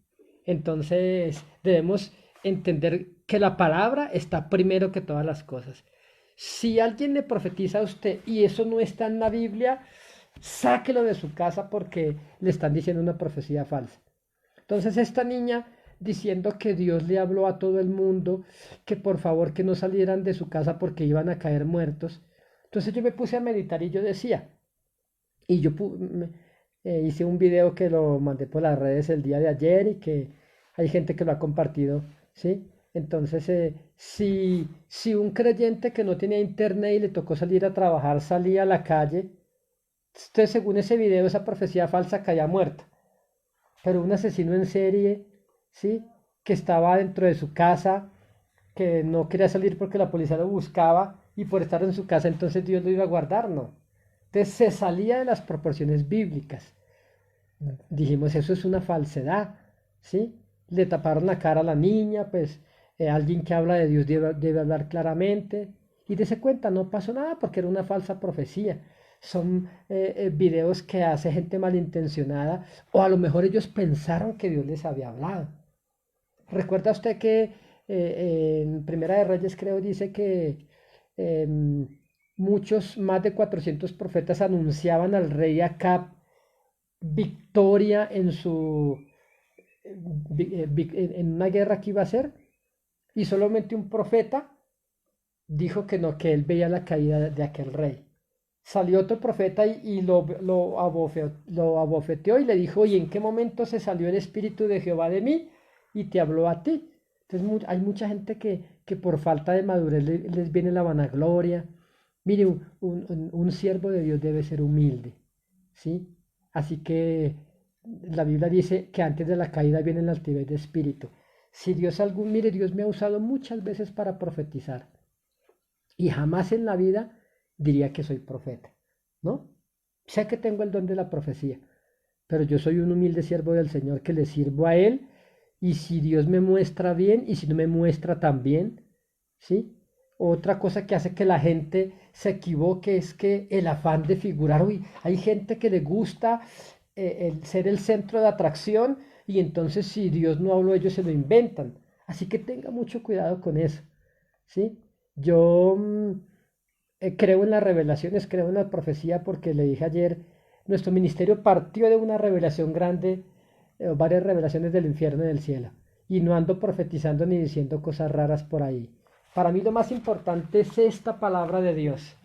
Speaker 1: Entonces debemos entender que la palabra está primero que todas las cosas. Si alguien le profetiza a usted y eso no está en la Biblia, sáquelo de su casa porque le están diciendo una profecía falsa. Entonces esta niña diciendo que Dios le habló a todo el mundo, que por favor que no salieran de su casa porque iban a caer muertos. Entonces yo me puse a meditar y yo decía, y yo hice un video que lo mandé por las redes el día de ayer y que hay gente que lo ha compartido, ¿sí? Entonces, si un creyente que no tenía internet y le tocó salir a trabajar salía a la calle, entonces según ese video esa profecía falsa caía muerta. Pero un asesino en serie, ¿sí? Que estaba dentro de su casa, que no quería salir porque la policía lo buscaba y por estar en su casa entonces Dios lo iba a guardar, no. Entonces se salía de las proporciones bíblicas. Dijimos, eso es una falsedad, ¿sí? Le taparon la cara a la niña, pues alguien que habla de Dios debe hablar claramente. Y dése cuenta, no pasó nada porque era una falsa profecía. Son videos que hace gente malintencionada o a lo mejor ellos pensaron que Dios les había hablado. ¿Recuerda usted que en Primera de Reyes creo dice que muchos, más de 400 profetas anunciaban al rey Acab victoria en en una guerra que iba a hacer y solamente un profeta dijo que no, que él veía la caída de aquel rey. Salió otro profeta y lo abofeteó y le dijo, ¿y en qué momento se salió el espíritu de Jehová de mí y te habló a ti? Entonces hay mucha gente que por falta de madurez les viene la vanagloria. Mire, un siervo de Dios debe ser humilde, ¿sí? Así que la Biblia dice que antes de la caída viene la altivez de espíritu. Si Dios mire, Dios me ha usado muchas veces para profetizar y jamás en la vida diría que soy profeta, ¿no? Sé que tengo el don de la profecía, pero yo soy un humilde siervo del Señor que le sirvo a Él y si Dios me muestra bien y si no me muestra tan bien, ¿sí? Otra cosa que hace que la gente se equivoque es que el afán de figurar, uy, hay gente que le gusta ser el centro de atracción y entonces si Dios no habló, ellos se lo inventan. Así que tenga mucho cuidado con eso, ¿sí? Yo creo en las revelaciones, creo en la profecía porque le dije ayer, nuestro ministerio partió de una revelación grande, varias revelaciones del infierno y del cielo. Y no ando profetizando ni diciendo cosas raras por ahí. Para mí lo más importante es esta palabra de Dios,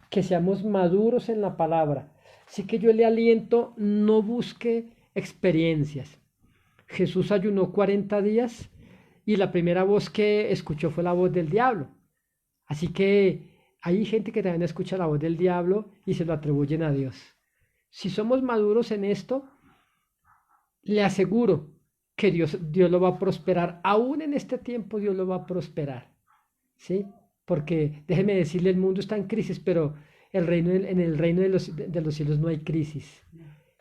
Speaker 1: que seamos maduros en la palabra. Así que yo le aliento, no busque experiencias. Jesús ayunó 40 días y la primera voz que escuchó fue la voz del diablo. Así que hay gente que también escucha la voz del diablo y se lo atribuyen a Dios. Si somos maduros en esto, le aseguro que Dios lo va a prosperar. Aún en este tiempo Dios lo va a prosperar. ¿Sí? Porque déjeme decirle, el mundo está en crisis, pero en el reino de los cielos no hay crisis.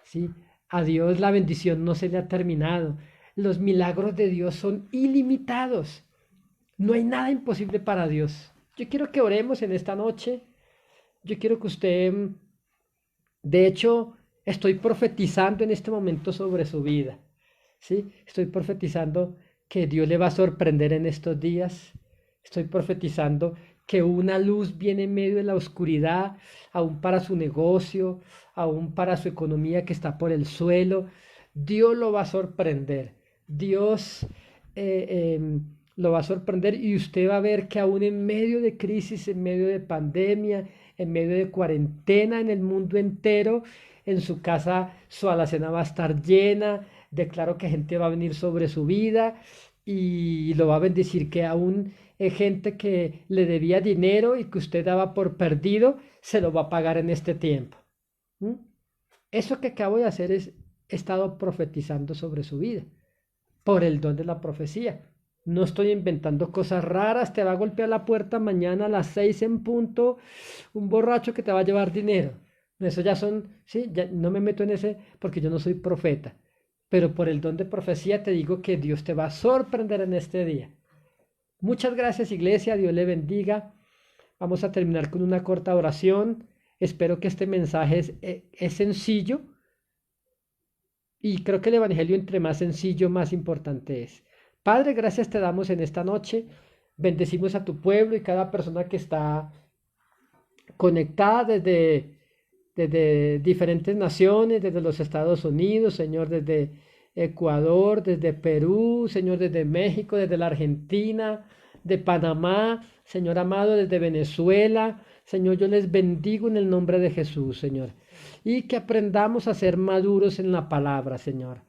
Speaker 1: ¿Sí? A Dios la bendición no se le ha terminado. Los milagros de Dios son ilimitados. No hay nada imposible para Dios. Yo quiero que oremos en esta noche. Yo quiero que usted, de hecho, estoy profetizando en este momento sobre su vida. ¿Sí? Estoy profetizando que Dios le va a sorprender en estos días. Estoy profetizando que una luz viene en medio de la oscuridad, aún para su negocio, aún para su economía que está por el suelo. Dios lo va a sorprender. Dios lo va a sorprender y usted va a ver que aún en medio de crisis, en medio de pandemia, en medio de cuarentena en el mundo entero, en su casa su alacena va a estar llena. Declaro que gente va a venir sobre su vida y lo va a bendecir, que aún gente que le debía dinero y que usted daba por perdido, se lo va a pagar en este tiempo. ¿Mm? Eso que acabo de hacer es, he estado profetizando sobre su vida, por el don de la profecía. No estoy inventando cosas raras, te va a golpear la puerta mañana a las 6 en punto, un borracho que te va a llevar dinero. Eso ya son, sí, ya no me meto en ese porque yo no soy profeta, pero por el don de profecía te digo que Dios te va a sorprender en este día. Muchas gracias, iglesia, Dios le bendiga. Vamos a terminar con una corta oración. Espero que este mensaje es sencillo y creo que el Evangelio entre más sencillo, más importante es. Padre, gracias te damos en esta noche. Bendecimos a tu pueblo y cada persona que está conectada desde diferentes naciones, desde los Estados Unidos, Señor, desde Ecuador, desde Perú, Señor, desde México, desde la Argentina, de Panamá, Señor amado, desde Venezuela. Señor, yo les bendigo en el nombre de Jesús, Señor. Y que aprendamos a ser maduros en la palabra, Señor.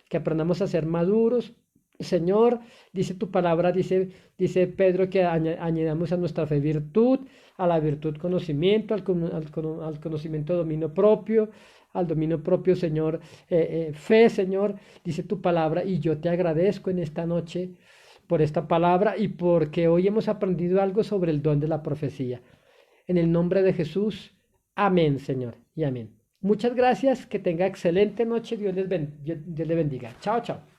Speaker 1: Que aprendamos a ser maduros. Señor, dice tu palabra, dice Pedro que añadamos a nuestra fe virtud, a la virtud conocimiento, al conocimiento dominio propio, al dominio propio, Señor, fe, Señor, dice tu palabra, y yo te agradezco en esta noche por esta palabra y porque hoy hemos aprendido algo sobre el don de la profecía. En el nombre de Jesús, amén, Señor, y amén. Muchas gracias, que tenga excelente noche, Dios les bendiga. Chao, chao.